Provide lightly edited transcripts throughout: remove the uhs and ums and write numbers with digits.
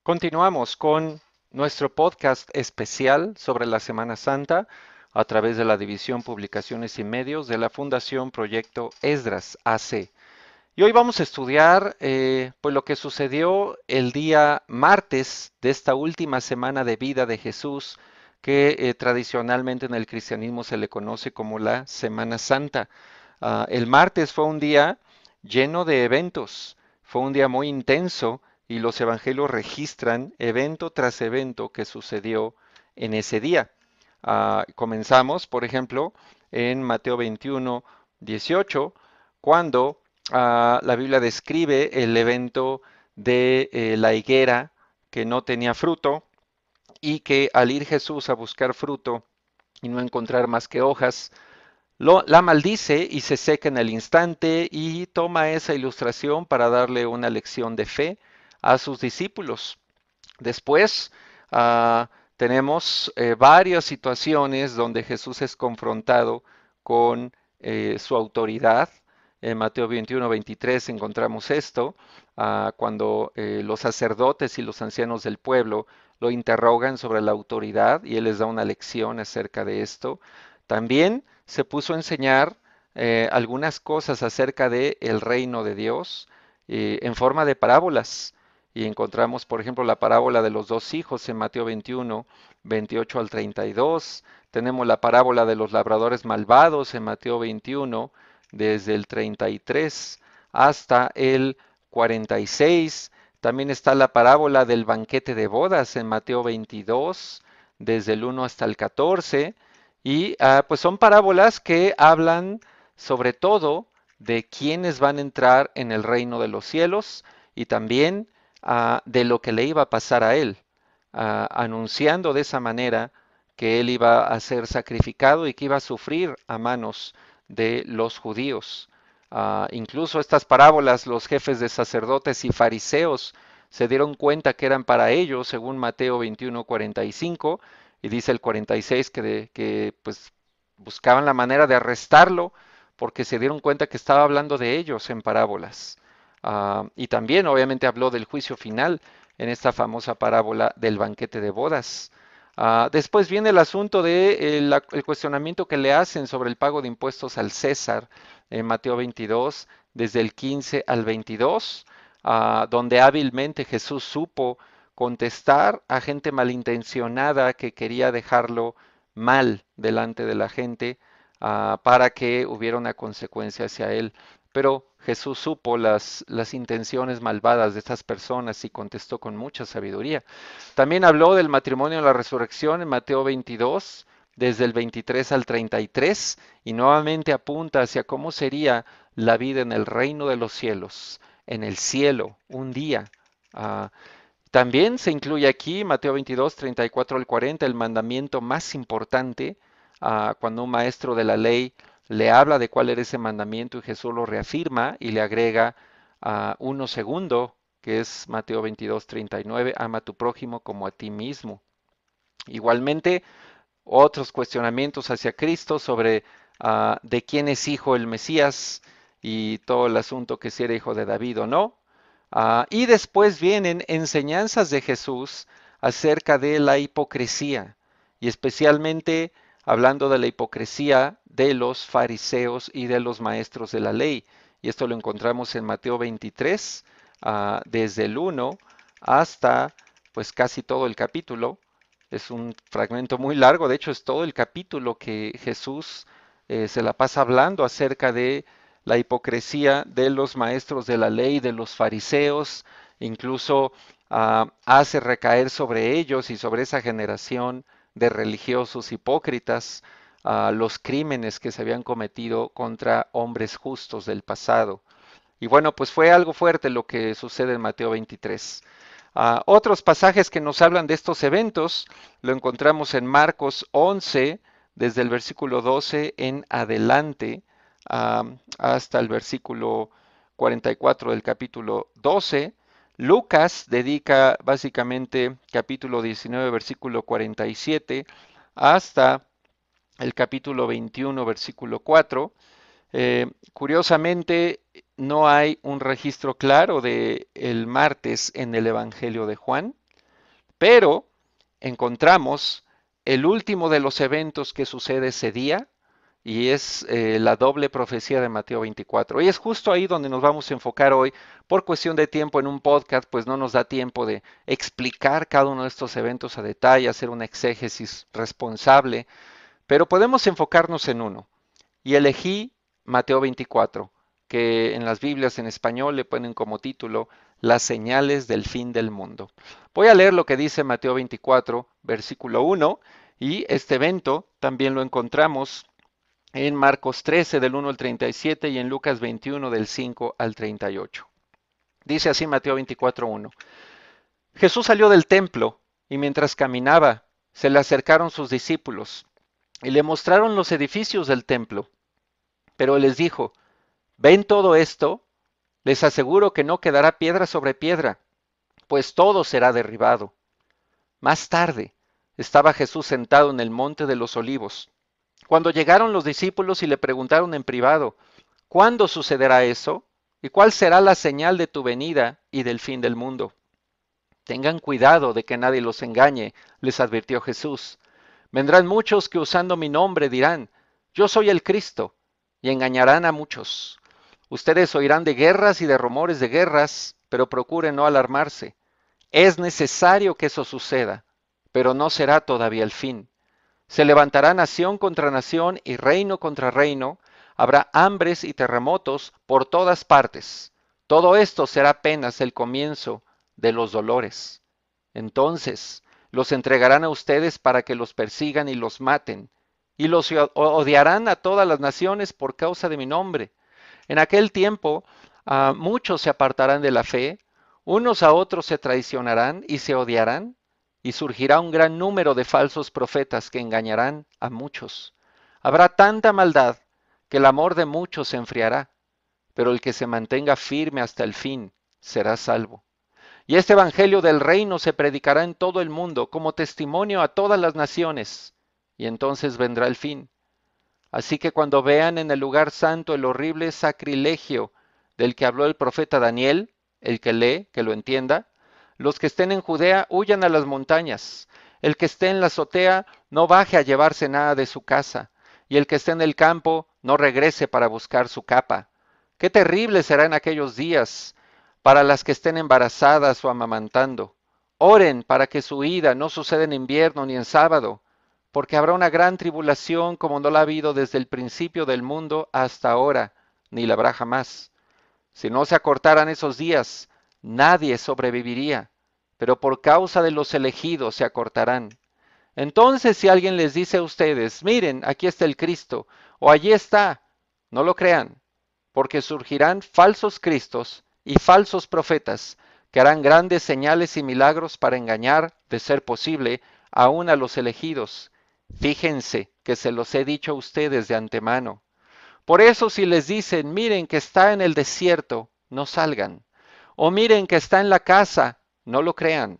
Continuamos con nuestro podcast especial sobre la Semana Santa a través de la División Publicaciones y Medios de la Fundación Proyecto Esdras AC. Y hoy vamos a estudiar pues lo que sucedió el día martes de esta última semana de vida de Jesús, que tradicionalmente en el cristianismo se le conoce como la Semana Santa. El martes fue un día lleno de eventos, fue un día muy intenso y los evangelios registran evento tras evento que sucedió en ese día. Comenzamos, por ejemplo, en Mateo 21, 18, cuando la Biblia describe el evento de la higuera que no tenía fruto y que al ir Jesús a buscar fruto y no encontrar más que hojas, la maldice y se seca en el instante y toma esa ilustración para darle una lección de fe a sus discípulos. Después tenemos varias situaciones donde Jesús es confrontado con su autoridad. En Mateo 21, 23 encontramos esto, cuando los sacerdotes y los ancianos del pueblo lo interrogan sobre la autoridad y él les da una lección acerca de esto. También se puso a enseñar algunas cosas acerca del reino de Dios en forma de parábolas. Y encontramos, por ejemplo, la parábola de los dos hijos en Mateo 21, 28 al 32. Tenemos la parábola de los labradores malvados en Mateo 21, desde el 33 hasta el 46. También está la parábola del banquete de bodas en Mateo 22, desde el 1 hasta el 14. Y pues son parábolas que hablan sobre todo de quiénes van a entrar en el reino de los cielos y también de lo que le iba a pasar a él, anunciando de esa manera que él iba a ser sacrificado y que iba a sufrir a manos de los judíos. Incluso estas parábolas, los jefes de sacerdotes y fariseos se dieron cuenta que eran para ellos, según Mateo 21, 45, y dice el 46 que pues buscaban la manera de arrestarlo porque se dieron cuenta que estaba hablando de ellos en parábolas. Y también obviamente habló del juicio final en esta famosa parábola del banquete de bodas. Después viene el asunto de el cuestionamiento que le hacen sobre el pago de impuestos al César en Mateo 22, desde el 15 al 22, donde hábilmente Jesús supo contestar a gente malintencionada que quería dejarlo mal delante de la gente para que hubiera una consecuencia hacia él. Pero Jesús supo las intenciones malvadas de estas personas y contestó con mucha sabiduría. También habló del matrimonio en la resurrección en Mateo 22, desde el 23 al 33, y nuevamente apunta hacia cómo sería la vida en el reino de los cielos, en el cielo, un día. Ah, También se incluye aquí, Mateo 22, 34 al 40, el mandamiento más importante, cuando un maestro de la ley le habla de cuál era ese mandamiento y Jesús lo reafirma y le agrega uno segundo, que es Mateo 22, 39, ama a tu prójimo como a ti mismo. Igualmente, otros cuestionamientos hacia Cristo sobre de quién es hijo el Mesías y todo el asunto que si era hijo de David o no. Y después vienen enseñanzas de Jesús acerca de la hipocresía y especialmente hablando de la hipocresía de los fariseos y de los maestros de la ley. Y esto lo encontramos en Mateo 23, desde el 1 hasta pues casi todo el capítulo. Es un fragmento muy largo, de hecho es todo el capítulo que Jesús se la pasa hablando acerca de la hipocresía de los maestros de la ley, de los fariseos, incluso hace recaer sobre ellos y sobre esa generación de religiosos hipócritas los crímenes que se habían cometido contra hombres justos del pasado. Y bueno, pues fue algo fuerte lo que sucede en Mateo 23. Otros pasajes que nos hablan de estos eventos lo encontramos en Marcos 11, desde el versículo 12 en adelante, hasta el versículo 44 del capítulo 12. Lucas dedica básicamente capítulo 19, versículo 47, hasta el capítulo 21, versículo 4. Curiosamente, no hay un registro claro de el martes en el Evangelio de Juan. Pero encontramos el último de los eventos que sucede ese día y es la doble profecía de Mateo 24. Y es justo ahí donde nos vamos a enfocar hoy. Por cuestión de tiempo en un podcast, pues no nos da tiempo de explicar cada uno de estos eventos a detalle, hacer una exégesis responsable, pero podemos enfocarnos en uno. Y elegí Mateo 24, que en las Biblias en español le ponen como título Las señales del fin del mundo. Voy a leer lo que dice Mateo 24, versículo 1, y este evento también lo encontramos en Marcos 13 del 1 al 37 y en Lucas 21 del 5 al 38. Dice así Mateo 24:1. Jesús salió del templo y mientras caminaba se le acercaron sus discípulos y le mostraron los edificios del templo. Pero él les dijo, ¿ven todo esto? Les aseguro que no quedará piedra sobre piedra, pues todo será derribado. Más tarde estaba Jesús sentado en el monte de los olivos. Cuando llegaron los discípulos y le preguntaron en privado, ¿cuándo sucederá eso? ¿Y cuál será la señal de tu venida y del fin del mundo? Tengan cuidado de que nadie los engañe, les advirtió Jesús. Vendrán muchos que usando mi nombre dirán, yo soy el Cristo, y engañarán a muchos. Ustedes oirán de guerras y de rumores de guerras, pero procuren no alarmarse. Es necesario que eso suceda, pero no será todavía el fin. Se levantará nación contra nación y reino contra reino. Habrá hambres y terremotos por todas partes. Todo esto será apenas el comienzo de los dolores. Entonces los entregarán a ustedes para que los persigan y los maten, y los odiarán a todas las naciones por causa de mi nombre. En aquel tiempo muchos se apartarán de la fe, unos a otros se traicionarán y se odiarán, y surgirá un gran número de falsos profetas que engañarán a muchos. Habrá tanta maldad que el amor de muchos se enfriará, pero el que se mantenga firme hasta el fin será salvo. Y este evangelio del reino se predicará en todo el mundo como testimonio a todas las naciones, y entonces vendrá el fin. Así que cuando vean en el lugar santo el horrible sacrilegio del que habló el profeta Daniel, el que lee, que lo entienda, los que estén en Judea huyan a las montañas, el que esté en la azotea no baje a llevarse nada de su casa, y el que esté en el campo no regrese para buscar su capa. Qué terrible será en aquellos días para las que estén embarazadas o amamantando. Oren para que su ida no suceda en invierno ni en sábado, porque habrá una gran tribulación como no la ha habido desde el principio del mundo hasta ahora, ni la habrá jamás. Si no se acortaran esos días, nadie sobreviviría, pero por causa de los elegidos se acortarán. Entonces, si alguien les dice a ustedes, miren, aquí está el Cristo, o allí está, no lo crean, porque surgirán falsos cristos y falsos profetas que harán grandes señales y milagros para engañar, de ser posible, aún a los elegidos. Fíjense que se los he dicho a ustedes de antemano. Por eso si les dicen, miren que está en el desierto, no salgan. O miren que está en la casa, no lo crean.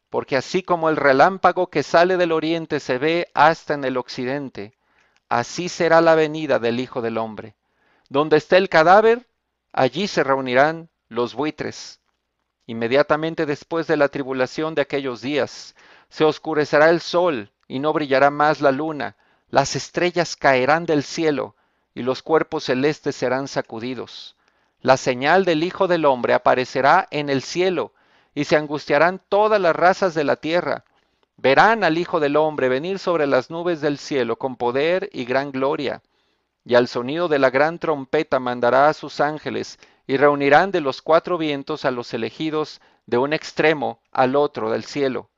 Porque así como el relámpago que sale del oriente se ve hasta en el occidente, así será la venida del Hijo del Hombre. Donde esté el cadáver, allí se reunirán los buitres. Inmediatamente después de la tribulación de aquellos días, se oscurecerá el sol y no brillará más la luna, las estrellas caerán del cielo y los cuerpos celestes serán sacudidos. La señal del Hijo del Hombre aparecerá en el cielo y se angustiarán todas las razas de la tierra. Verán al Hijo del Hombre venir sobre las nubes del cielo con poder y gran gloria. Y al sonido de la gran trompeta mandará a sus ángeles, y reunirán de los cuatro vientos a los elegidos de un extremo al otro del cielo.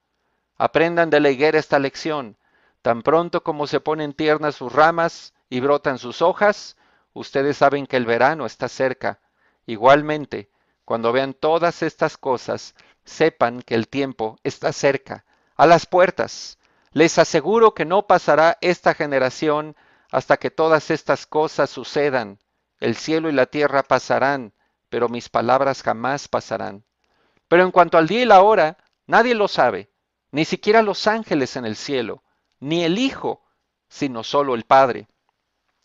Aprendan de la higuera esta lección. Tan pronto como se ponen tiernas sus ramas y brotan sus hojas, ustedes saben que el verano está cerca. Igualmente, cuando vean todas estas cosas, sepan que el tiempo está cerca, a las puertas. Les aseguro que no pasará esta generación hasta que todas estas cosas sucedan. El cielo y la tierra pasarán, pero mis palabras jamás pasarán. Pero en cuanto al día y la hora, nadie lo sabe, ni siquiera los ángeles en el cielo, ni el Hijo, sino solo el Padre.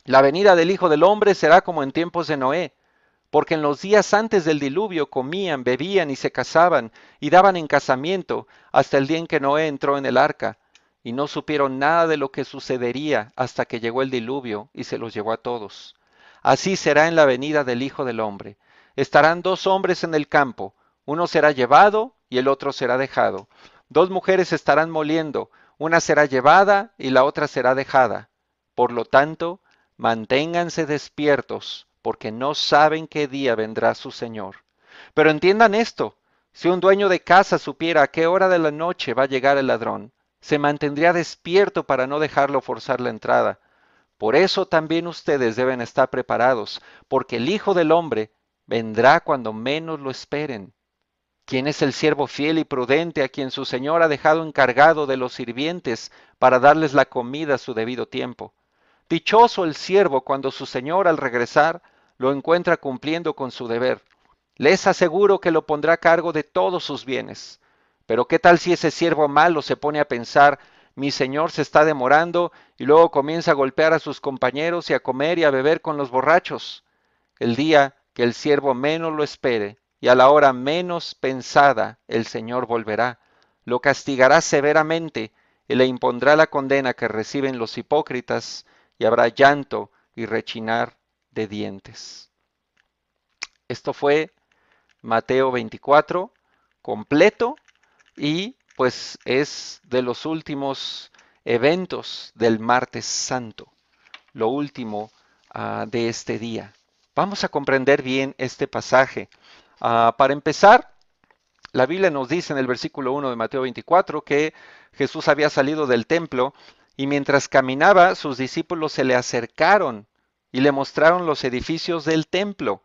La venida del Hijo del Hombre será como en tiempos de Noé. porque en los días antes del diluvio comían, bebían y se casaban y daban en casamiento hasta el día en que Noé entró en el arca, y no supieron nada de lo que sucedería hasta que llegó el diluvio y se los llevó a todos. Así será en la venida del Hijo del Hombre. Estarán dos hombres en el campo, uno será llevado y el otro será dejado. Dos mujeres estarán moliendo, una será llevada y la otra será dejada. Por lo tanto, manténganse despiertos, porque no saben qué día vendrá su Señor. Pero entiendan esto, si un dueño de casa supiera a qué hora de la noche va a llegar el ladrón, se mantendría despierto para no dejarlo forzar la entrada. Por eso también ustedes deben estar preparados, porque el Hijo del Hombre vendrá cuando menos lo esperen. ¿Quién es el siervo fiel y prudente a quien su señor ha dejado encargado de los sirvientes para darles la comida a su debido tiempo? Dichoso el siervo cuando su señor al regresar lo encuentra cumpliendo con su deber. Les aseguro que lo pondrá a cargo de todos sus bienes. Pero ¿qué tal si ese siervo malo se pone a pensar, mi señor se está demorando, y luego comienza a golpear a sus compañeros y a comer y a beber con los borrachos? El día que el siervo menos lo espere y a la hora menos pensada, el Señor volverá, lo castigará severamente y le impondrá la condena que reciben los hipócritas, y habrá llanto y rechinar de dientes. Esto fue Mateo 24, completo, y pues es de los últimos eventos del martes santo, lo último de este día. Vamos a comprender bien este pasaje. Para empezar, la Biblia nos dice en el versículo 1 de Mateo 24 que Jesús había salido del templo y mientras caminaba sus discípulos se le acercaron y le mostraron los edificios del templo.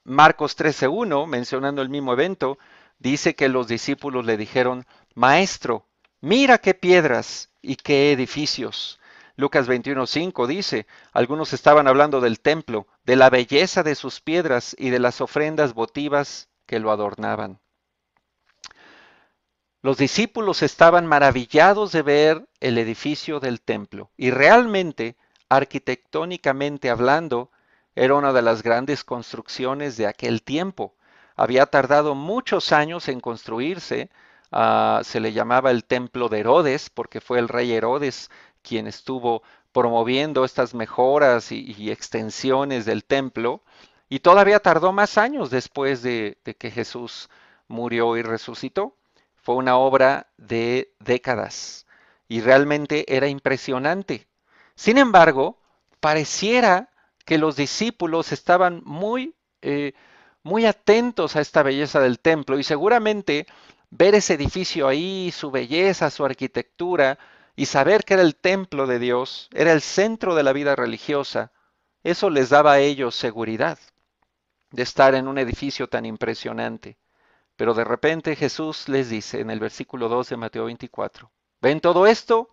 Marcos 13:1, mencionando el mismo evento, dice que los discípulos le dijeron, Maestro, mira qué piedras y qué edificios. Lucas 21:5 dice, algunos estaban hablando del templo, de la belleza de sus piedras y de las ofrendas votivas que lo adornaban. Los discípulos estaban maravillados de ver el edificio del templo y realmente, arquitectónicamente hablando, era una de las grandes construcciones de aquel tiempo. Había tardado muchos años en construirse, se le llamaba el templo de Herodes porque fue el rey Herodes quien estuvo promoviendo estas mejoras y extensiones del templo, y todavía tardó más años después de que Jesús murió y resucitó. Fue una obra de décadas y realmente era impresionante. Sin embargo, pareciera que los discípulos estaban muy atentos a esta belleza del templo y seguramente ver ese edificio ahí, su belleza, su arquitectura y saber que era el templo de Dios, era el centro de la vida religiosa, eso les daba a ellos seguridad de estar en un edificio tan impresionante. Pero de repente Jesús les dice en el versículo 2 de Mateo 24, ¿ven todo esto?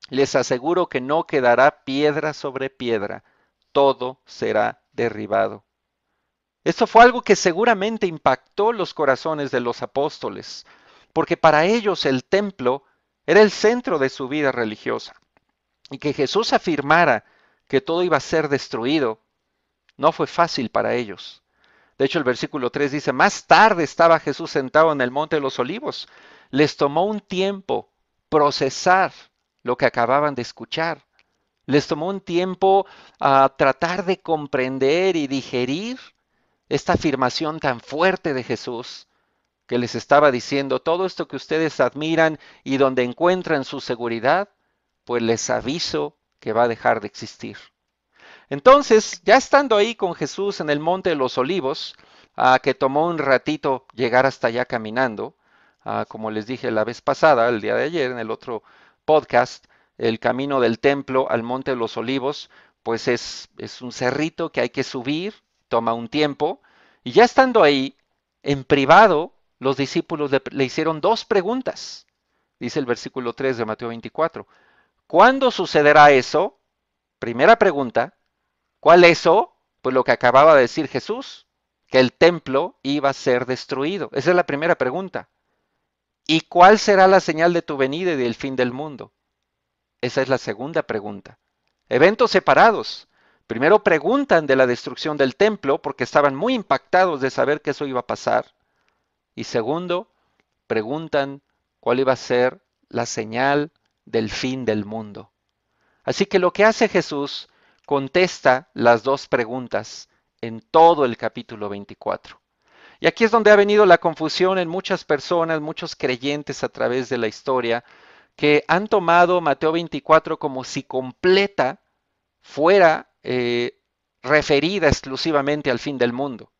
Les aseguro que no quedará piedra sobre piedra, todo será derribado. Esto fue algo que seguramente impactó los corazones de los apóstoles, porque para ellos el templo era el centro de su vida religiosa. Y que Jesús afirmara que todo iba a ser destruido, no fue fácil para ellos. De hecho, el versículo 3 dice, más tarde estaba Jesús sentado en el monte de los olivos. Les tomó un tiempo procesar lo que acababan de escuchar. Les tomó un tiempo a tratar de comprender y digerir esta afirmación tan fuerte de Jesús que les estaba diciendo, todo esto que ustedes admiran y donde encuentran su seguridad, pues les aviso que va a dejar de existir. Entonces, ya estando ahí con Jesús en el monte de los olivos, que tomó un ratito llegar hasta allá caminando, como les dije la vez pasada, el día de ayer, en el otro podcast, el camino del templo al monte de los olivos, pues es un cerrito que hay que subir, toma un tiempo, y ya estando ahí, en privado, los discípulos le hicieron dos preguntas. Dice el versículo 3 de Mateo 24. ¿Cuándo sucederá eso? Primera pregunta. ¿Cuál eso? Pues lo que acababa de decir Jesús, que el templo iba a ser destruido. Esa es la primera pregunta. ¿Y cuál será la señal de tu venida y del fin del mundo? Esa es la segunda pregunta. Eventos separados, Primero preguntan de la destrucción del templo porque estaban muy impactados de saber que eso iba a pasar. Y segundo, preguntan cuál iba a ser la señal del fin del mundo. Así que lo que hace Jesús, contesta las dos preguntas en todo el capítulo 24. Y aquí es donde ha venido la confusión en muchas personas, muchos creyentes a través de la historia, que han tomado Mateo 24 como si completa fuera referida exclusivamente al fin del mundo.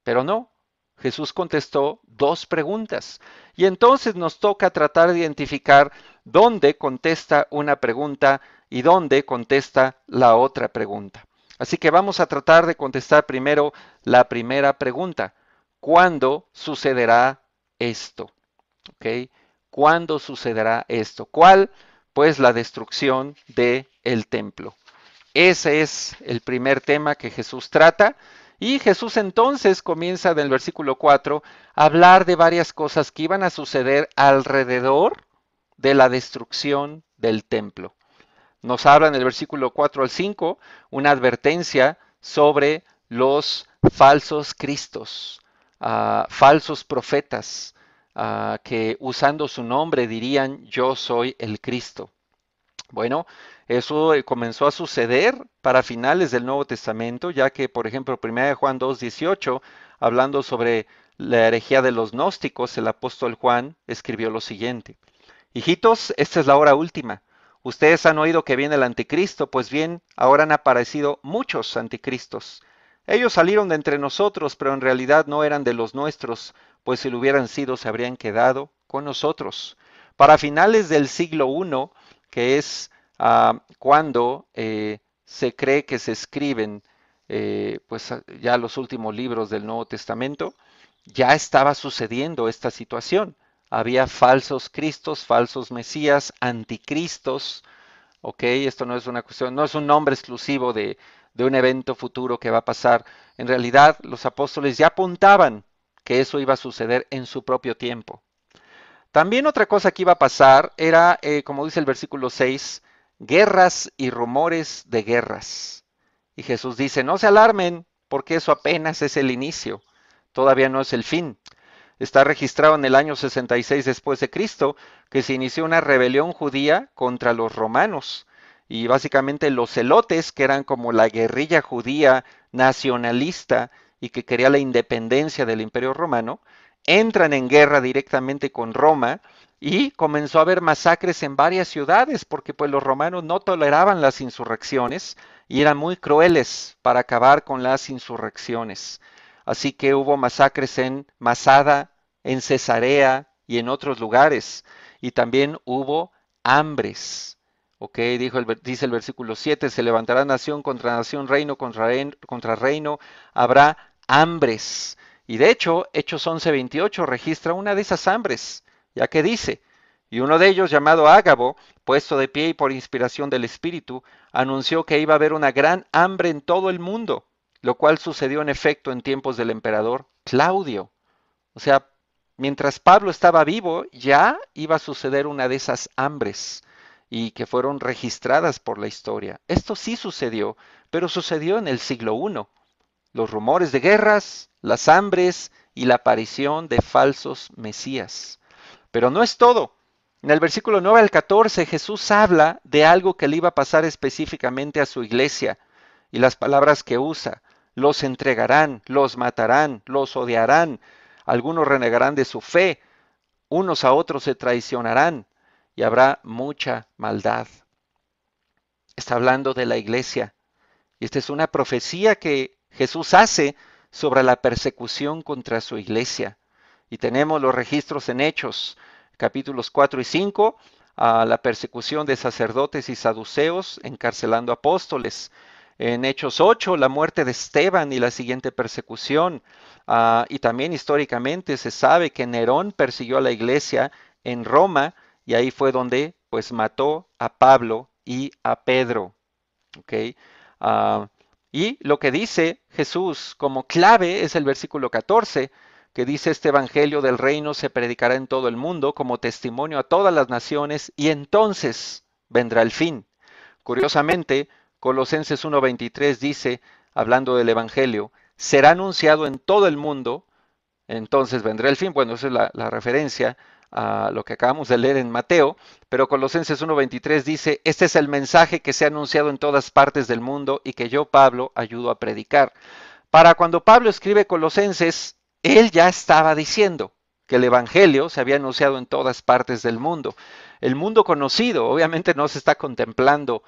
Pero no, Jesús contestó dos preguntas. Y entonces nos toca tratar de identificar dónde contesta una pregunta y dónde contesta la otra pregunta. Así que vamos a tratar de contestar primero la primera pregunta. ¿Cuándo sucederá esto? ¿Ok? ¿Cuándo sucederá esto? ¿Cuál? Pues la destrucción del templo. Ese es el primer tema que Jesús trata. Y Jesús entonces comienza en el versículo 4 a hablar de varias cosas que iban a suceder alrededor de la destrucción del templo. Nos habla en el versículo 4 al 5 una advertencia sobre los falsos cristos, falsos profetas, que usando su nombre dirían yo soy el Cristo. Bueno, eso comenzó a suceder para finales del Nuevo Testamento, ya que, por ejemplo, 1 Juan 2:18, hablando sobre la herejía de los gnósticos, el apóstol Juan escribió lo siguiente: Hijitos, esta es la hora última. Ustedes han oído que viene el anticristo, pues bien, ahora han aparecido muchos anticristos. Ellos salieron de entre nosotros, pero en realidad no eran de los nuestros, pues si lo hubieran sido se habrían quedado con nosotros. Para finales del siglo I, que es cuando se cree que se escriben pues ya los últimos libros del Nuevo Testamento, ya estaba sucediendo esta situación. Había falsos cristos, falsos mesías, anticristos. Ok, esto no es una cuestión, no es un nombre exclusivo de un evento futuro que va a pasar. En realidad, los apóstoles ya apuntaban que eso iba a suceder en su propio tiempo. También otra cosa que iba a pasar era, como dice el versículo 6, guerras y rumores de guerras. Y Jesús dice, no se alarmen, porque eso apenas es el inicio, todavía no es el fin. Está registrado en el año 66 después de Cristo que se inició una rebelión judía contra los romanos. Y básicamente los celotes, que eran como la guerrilla judía nacionalista y que quería la independencia del Imperio Romano, entran en guerra directamente con Roma y comenzó a haber masacres en varias ciudades porque pues los romanos no toleraban las insurrecciones y eran muy crueles para acabar con las insurrecciones. Así que hubo masacres en Masada, en Cesarea y en otros lugares. Y también hubo hambres. Ok, dice el versículo 7, se levantará nación contra nación, reino contra reino, habrá hambres. Y de hecho, Hechos 11:28 registra una de esas hambres, ya que dice, y uno de ellos, llamado Ágabo, puesto de pie y por inspiración del Espíritu, anunció que iba a haber una gran hambre en todo el mundo, lo cual sucedió en efecto en tiempos del emperador Claudio. O sea, mientras Pablo estaba vivo, ya iba a suceder una de esas hambres y que fueron registradas por la historia. Esto sí sucedió, pero sucedió en el siglo I. Los rumores de guerras, las hambres y la aparición de falsos mesías. Pero no es todo. En el versículo 9 al 14 Jesús habla de algo que le iba a pasar específicamente a su iglesia y las palabras que usa. Los entregarán, los matarán, los odiarán, algunos renegarán de su fe, unos a otros se traicionarán y habrá mucha maldad. Está hablando de la iglesia. Y esta es una profecía que Jesús hace sobre la persecución contra su iglesia. Y tenemos los registros en Hechos, capítulos 4 y 5, a la persecución de sacerdotes y saduceos encarcelando apóstoles. En Hechos 8, la muerte de Esteban y la siguiente persecución. Y también históricamente se sabe que Nerón persiguió a la iglesia en Roma y ahí fue donde pues mató a Pablo y a Pedro. ¿Okay? Uh, y lo que dice Jesús como clave es el versículo 14, que dice: este evangelio del reino se predicará en todo el mundo como testimonio a todas las naciones y entonces vendrá el fin. Curiosamente, Colosenses 1:23 dice, hablando del Evangelio, será anunciado en todo el mundo, entonces vendrá el fin. Bueno, esa es la referencia a lo que acabamos de leer en Mateo, pero Colosenses 1:23 dice, este es el mensaje que se ha anunciado en todas partes del mundo y que yo, Pablo, ayudo a predicar. Para cuando Pablo escribe Colosenses, él ya estaba diciendo que el Evangelio se había anunciado en todas partes del mundo. El mundo conocido, obviamente no se está contemplando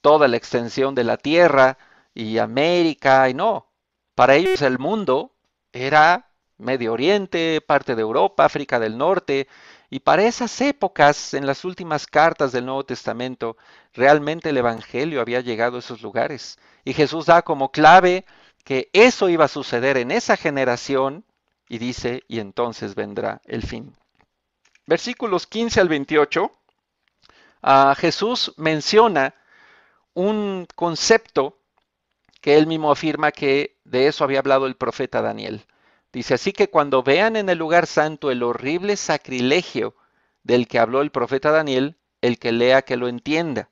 toda la extensión de la tierra y América, y no. Para ellos el mundo era Medio Oriente, parte de Europa, África del Norte, y para esas épocas, en las últimas cartas del Nuevo Testamento, realmente el Evangelio había llegado a esos lugares. Y Jesús da como clave que eso iba a suceder en esa generación, y dice, y entonces vendrá el fin. Versículos 15 al 28, Jesús menciona un concepto que él mismo afirma que de eso había hablado el profeta Daniel. Dice, así que cuando vean en el lugar santo el horrible sacrilegio del que habló el profeta Daniel, el que lea que lo entienda.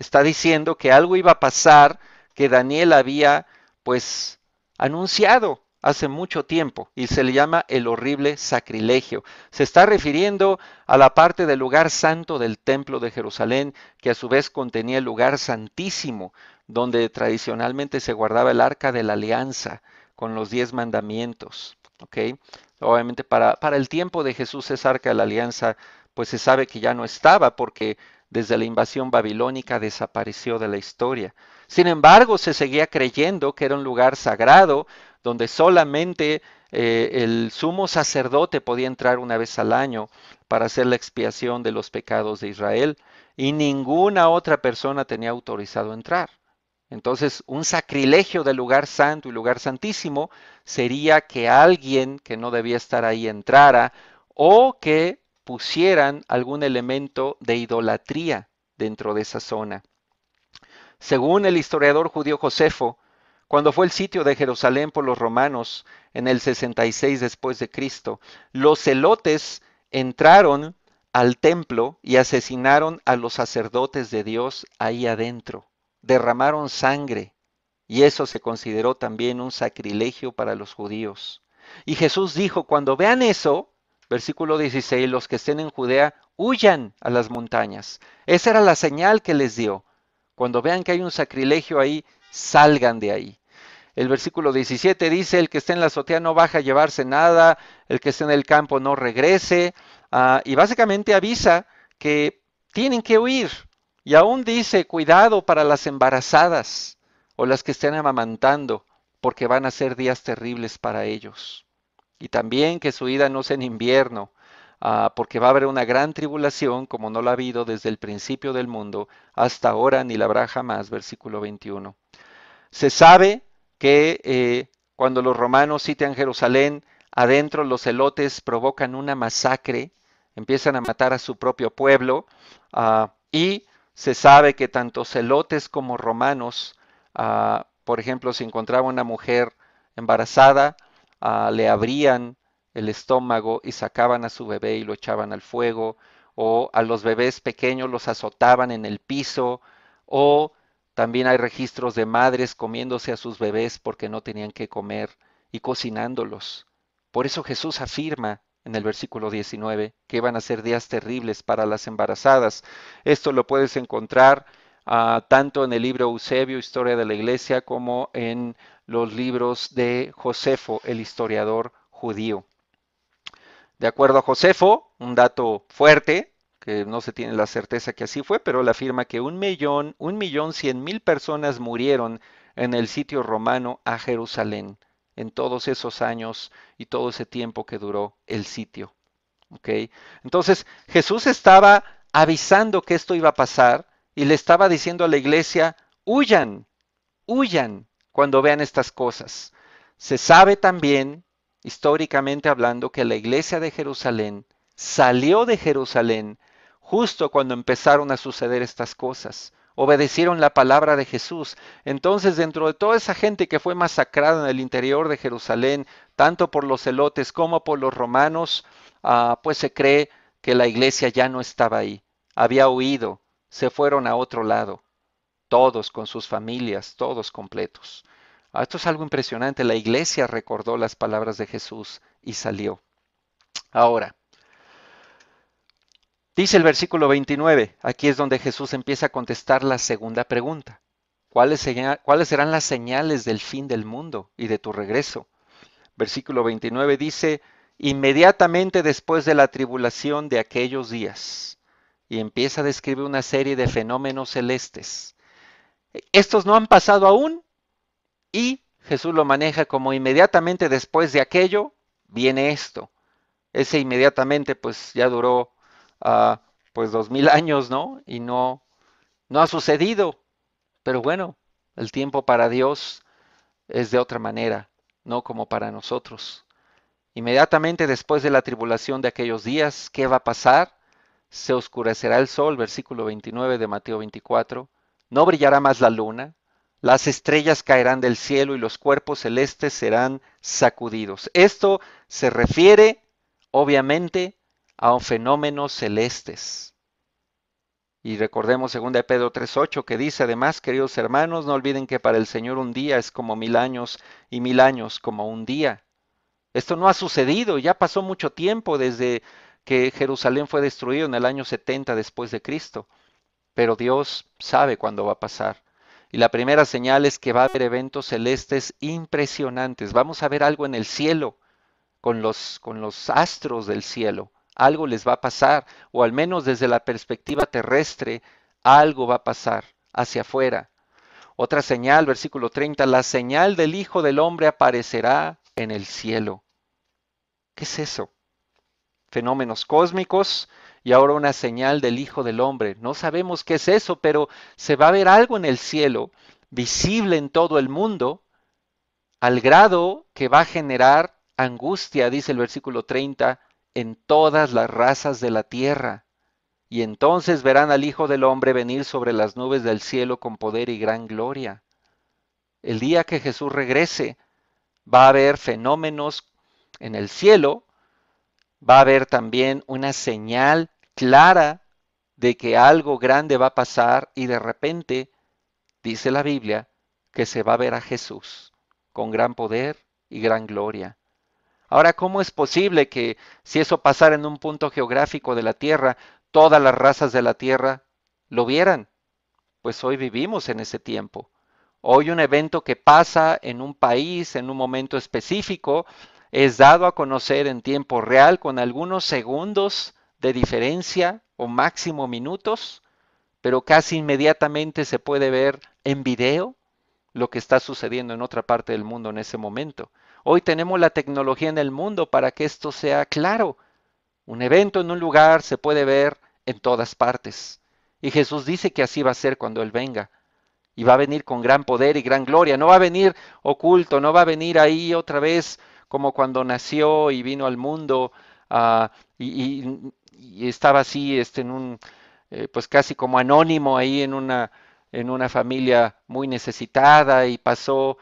Está diciendo que algo iba a pasar que Daniel había pues anunciado hace mucho tiempo y se le llama el horrible sacrilegio. Se está refiriendo a la parte del lugar santo del templo de Jerusalén, que a su vez contenía el lugar santísimo, donde tradicionalmente se guardaba el arca de la alianza con los 10 mandamientos. ¿Okay? Obviamente para el tiempo de Jesús esa arca de la alianza pues se sabe que ya no estaba porque desde la invasión babilónica desapareció de la historia. Sin embargo, se seguía creyendo que era un lugar sagrado donde solamente el sumo sacerdote podía entrar una vez al año para hacer la expiación de los pecados de Israel y ninguna otra persona tenía autorizado entrar. Entonces, un sacrilegio del lugar santo y lugar santísimo sería que alguien que no debía estar ahí entrara o que pusieran algún elemento de idolatría dentro de esa zona. Según el historiador judío Josefo, cuando fue el sitio de Jerusalén por los romanos en el 66 después de Cristo, los celotes entraron al templo y asesinaron a los sacerdotes de Dios ahí adentro. Derramaron sangre y eso se consideró también un sacrilegio para los judíos. Y Jesús dijo, cuando vean eso, versículo 16, los que estén en Judea, huyan a las montañas. Esa era la señal que les dio. Cuando vean que hay un sacrilegio ahí, salgan de ahí. El versículo 17 dice, el que esté en la azotea no baja a llevarse nada, el que esté en el campo no regrese, y básicamente avisa que tienen que huir. Y aún dice, cuidado para las embarazadas o las que estén amamantando, porque van a ser días terribles para ellos. Y también que su ida no sea en invierno, porque va a haber una gran tribulación, como no la ha habido desde el principio del mundo hasta ahora, ni la habrá jamás, versículo 21. Se sabe que cuando los romanos sitian Jerusalén, adentro los celotes provocan una masacre, empiezan a matar a su propio pueblo, y se sabe que tanto celotes como romanos, por ejemplo, si encontraba una mujer embarazada, le abrían el estómago y sacaban a su bebé y lo echaban al fuego, o a los bebés pequeños los azotaban en el piso, o también hay registros de madres comiéndose a sus bebés porque no tenían que comer y cocinándolos. Por eso Jesús afirma en el versículo 19 que van a ser días terribles para las embarazadas. Esto lo puedes encontrar tanto en el libro Eusebio, Historia de la Iglesia, como en los libros de Josefo, el historiador judío. De acuerdo a Josefo, un dato fuerte, que no se tiene la certeza que así fue, pero él afirma que 1.100.000 personas murieron en el sitio romano a Jerusalén en todos esos años y todo ese tiempo que duró el sitio. ¿Okay? Entonces Jesús estaba avisando que esto iba a pasar y le estaba diciendo a la iglesia, huyan, huyan cuando vean estas cosas. Se sabe también, históricamente hablando, que la iglesia de Jerusalén salió de Jerusalén justo cuando empezaron a suceder estas cosas. Obedecieron la palabra de Jesús. Entonces, dentro de toda esa gente que fue masacrada en el interior de Jerusalén, tanto por los celotes como por los romanos, pues se cree que la iglesia ya no estaba ahí. Había huido, se fueron a otro lado. todos con sus familias, todos completos. Esto es algo impresionante. La iglesia recordó las palabras de Jesús y salió. Ahora, dice el versículo 29, aquí es donde Jesús empieza a contestar la segunda pregunta. ¿Cuáles serán las señales del fin del mundo y de tu regreso? Versículo 29 dice, inmediatamente después de la tribulación de aquellos días. Y empieza a describir una serie de fenómenos celestes. Estos no han pasado aún y Jesús lo maneja como inmediatamente después de aquello viene esto. Ese inmediatamente pues ya duró pues 2000 años, ¿no? Y no ha sucedido. Pero bueno, el tiempo para Dios es de otra manera, no como para nosotros. Inmediatamente después de la tribulación de aquellos días, ¿qué va a pasar? Se oscurecerá el sol, versículo 29 de Mateo 24, no brillará más la luna, las estrellas caerán del cielo y los cuerpos celestes serán sacudidos. Esto se refiere, obviamente, a fenómenos celestes. Y recordemos 2 de Pedro 3:8 que dice además, queridos hermanos, no olviden que para el Señor un día es como 1000 años y 1000 años como un día. Esto no ha sucedido, ya pasó mucho tiempo desde que Jerusalén fue destruido en el año 70 después de Cristo, pero Dios sabe cuándo va a pasar. Y la primera señal es que va a haber eventos celestes impresionantes. Vamos a ver algo en el cielo, con los astros del cielo. Algo les va a pasar, o al menos desde la perspectiva terrestre, algo va a pasar hacia afuera. Otra señal, versículo 30, la señal del Hijo del Hombre aparecerá en el cielo. ¿Qué es eso? Fenómenos cósmicos y ahora una señal del Hijo del Hombre. No sabemos qué es eso, pero se va a ver algo en el cielo, visible en todo el mundo, al grado que va a generar angustia, dice el versículo 30, en todas las razas de la tierra. Y entonces verán al Hijo del Hombre venir sobre las nubes del cielo con poder y gran gloria. El día que Jesús regrese, va a haber fenómenos en el cielo, va a haber también una señal clara de que algo grande va a pasar y de repente, dice la Biblia, que se va a ver a Jesús con gran poder y gran gloria. Ahora, ¿cómo es posible que si eso pasara en un punto geográfico de la tierra, todas las razas de la tierra lo vieran? Pues hoy vivimos en ese tiempo. Hoy un evento que pasa en un país, en un momento específico, es dado a conocer en tiempo real con algunos segundos de diferencia o máximo minutos, pero casi inmediatamente se puede ver en video lo que está sucediendo en otra parte del mundo en ese momento. Hoy tenemos la tecnología en el mundo para que esto sea claro. Un evento en un lugar se puede ver en todas partes. Y Jesús dice que así va a ser cuando Él venga. Y va a venir con gran poder y gran gloria. No va a venir oculto, no va a venir ahí otra vez como cuando nació y vino al mundo y estaba así pues casi como anónimo ahí en una familia muy necesitada y pasó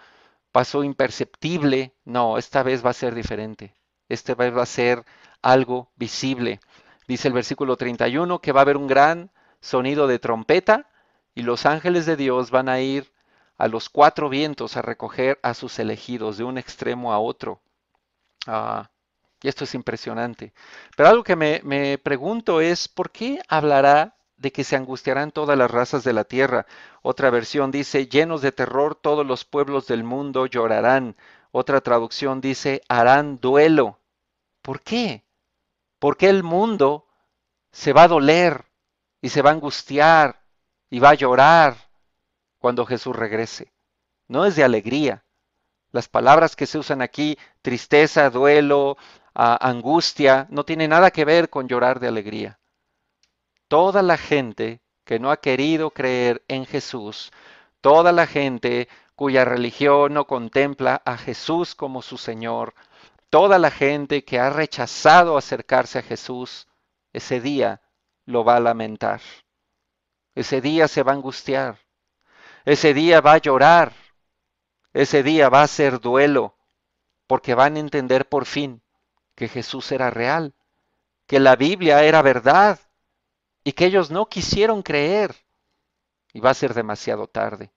imperceptible. No, esta vez va a ser diferente. Esta vez va a ser algo visible. Dice el versículo 31 que va a haber un gran sonido de trompeta y los ángeles de Dios van a ir a los cuatro vientos a recoger a sus elegidos de un extremo a otro. Y esto es impresionante. Pero algo que me pregunto es, ¿por qué hablará de que se angustiarán todas las razas de la tierra? Otra versión dice, llenos de terror todos los pueblos del mundo llorarán. Otra traducción dice, harán duelo. ¿Por qué? ¿Por qué el mundo se va a doler y se va a angustiar y va a llorar cuando Jesús regrese? No es de alegría. Las palabras que se usan aquí, tristeza, duelo, angustia, no tiene nada que ver con llorar de alegría. Toda la gente que no ha querido creer en Jesús, toda la gente cuya religión no contempla a Jesús como su Señor, toda la gente que ha rechazado acercarse a Jesús, ese día lo va a lamentar. Ese día se va a angustiar. Ese día va a llorar. Ese día va a ser duelo, porque van a entender por fin que Jesús era real, que la Biblia era verdad y que ellos no quisieron creer. y va a ser demasiado tarde.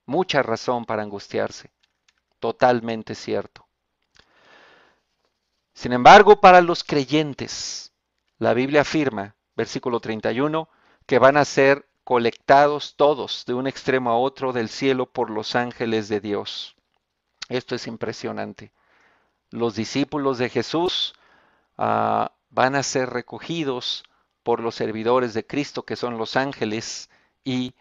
Mucha razón para angustiarse. Totalmente cierto. Sin embargo, para los creyentes, la Biblia afirma, versículo 31, que van a ser colectados todos de un extremo a otro del cielo por los ángeles de Dios. Esto es impresionante. Los discípulos de Jesús van a ser recogidos por los servidores de Cristo, que son los ángeles, y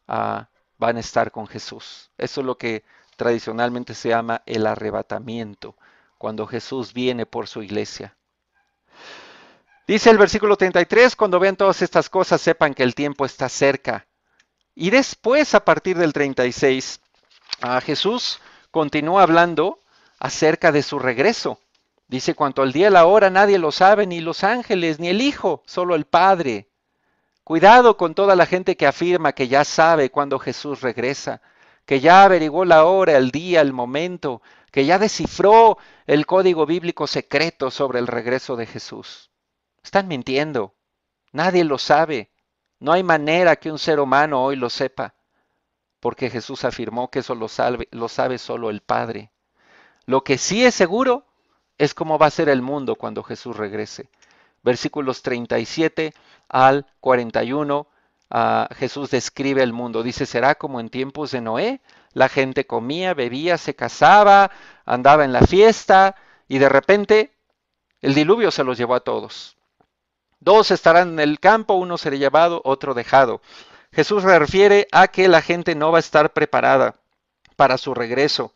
van a estar con Jesús. Eso es lo que tradicionalmente se llama el arrebatamiento, cuando Jesús viene por su iglesia. Dice el versículo 33, cuando vean todas estas cosas, sepan que el tiempo está cerca. Y después, a partir del 36, Jesús continúa hablando acerca de su regreso. Dice, cuanto al día y la hora nadie lo sabe, ni los ángeles, ni el Hijo, solo el Padre. Cuidado con toda la gente que afirma que ya sabe cuándo Jesús regresa, que ya averiguó la hora, el día, el momento, que ya descifró el código bíblico secreto sobre el regreso de Jesús. Están mintiendo. Nadie lo sabe. No hay manera que un ser humano hoy lo sepa, porque Jesús afirmó que eso lo sabe solo el Padre. Lo que sí es seguro es cómo va a ser el mundo cuando Jesús regrese. Versículos 37 al 41, Jesús describe el mundo. Dice, será como en tiempos de Noé. La gente comía, bebía, se casaba, andaba en la fiesta y de repente el diluvio se los llevó a todos. Dos estarán en el campo, uno será llevado, otro dejado. Jesús refiere a que la gente no va a estar preparada para su regreso.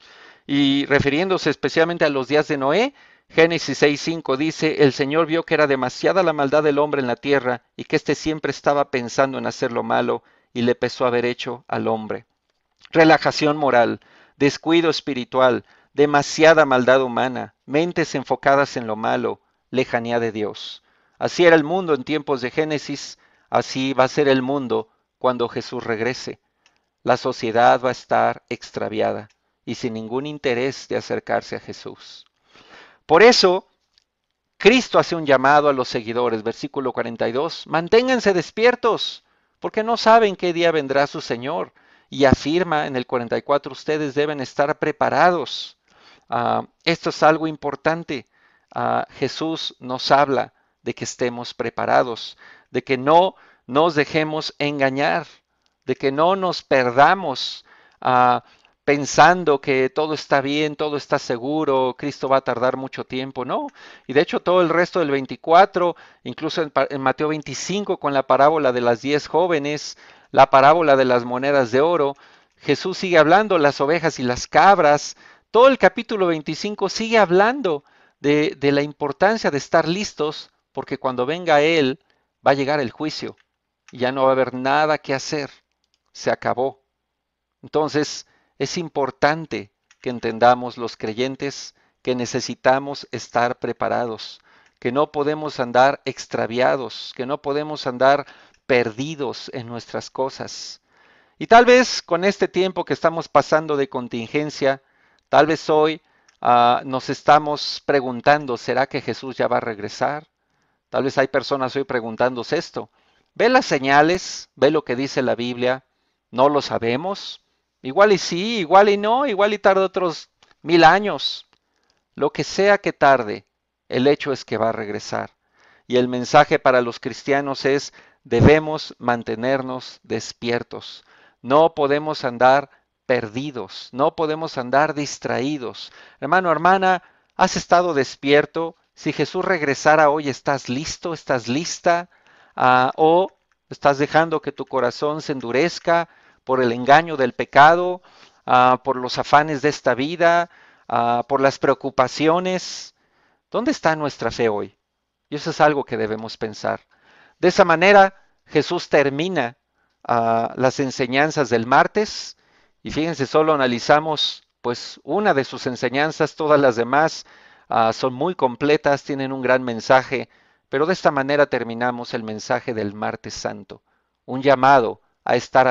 Y refiriéndose especialmente a los días de Noé, Génesis 6:5 dice, el Señor vio que era demasiada la maldad del hombre en la tierra y que éste siempre estaba pensando en hacer lo malo y le pesó haber hecho al hombre. Relajación moral, descuido espiritual, demasiada maldad humana, mentes enfocadas en lo malo, lejanía de Dios. Así era el mundo en tiempos de Génesis, así va a ser el mundo cuando Jesús regrese. La sociedad va a estar extraviada y sin ningún interés de acercarse a Jesús. Por eso, Cristo hace un llamado a los seguidores, versículo 42, manténganse despiertos, porque no saben qué día vendrá su Señor. Y afirma en el 44, ustedes deben estar preparados. Esto es algo importante. Jesús nos habla de que estemos preparados, de que no nos dejemos engañar, de que no nos perdamos pensando que todo está bien, todo está seguro, Cristo va a tardar mucho tiempo, no. Y de hecho todo el resto del 24, incluso en Mateo 25 con la parábola de las 10 jóvenes, la parábola de las monedas de oro, Jesús sigue hablando, las ovejas y las cabras, todo el capítulo 25 sigue hablando de la importancia de estar listos, porque cuando venga Él va a llegar el juicio y ya no va a haber nada que hacer, se acabó. Entonces, es importante que entendamos los creyentes que necesitamos estar preparados, que no podemos andar extraviados, que no podemos andar perdidos en nuestras cosas. Y tal vez con este tiempo que estamos pasando de contingencia, tal vez hoy nos estamos preguntando, ¿será que Jesús ya va a regresar? Tal vez hay personas hoy preguntándose esto. ¿Ve las señales? ¿Ve lo que dice la Biblia? ¿No lo sabemos? Igual y sí, igual y no, igual y tarde otros 1000 años. Lo que sea que tarde, el hecho es que va a regresar. Y el mensaje para los cristianos es, debemos mantenernos despiertos. No podemos andar perdidos, no podemos andar distraídos. Hermano, hermana, ¿has estado despierto? Si Jesús regresara hoy, ¿estás listo? ¿Estás lista? ¿O estás dejando que tu corazón se endurezca por el engaño del pecado, por los afanes de esta vida, por las preocupaciones? ¿Dónde está nuestra fe hoy? Y eso es algo que debemos pensar. De esa manera, Jesús termina las enseñanzas del martes y fíjense, solo analizamos pues una de sus enseñanzas, todas las demás son muy completas, tienen un gran mensaje, pero de esta manera terminamos el mensaje del martes santo, un llamado a estar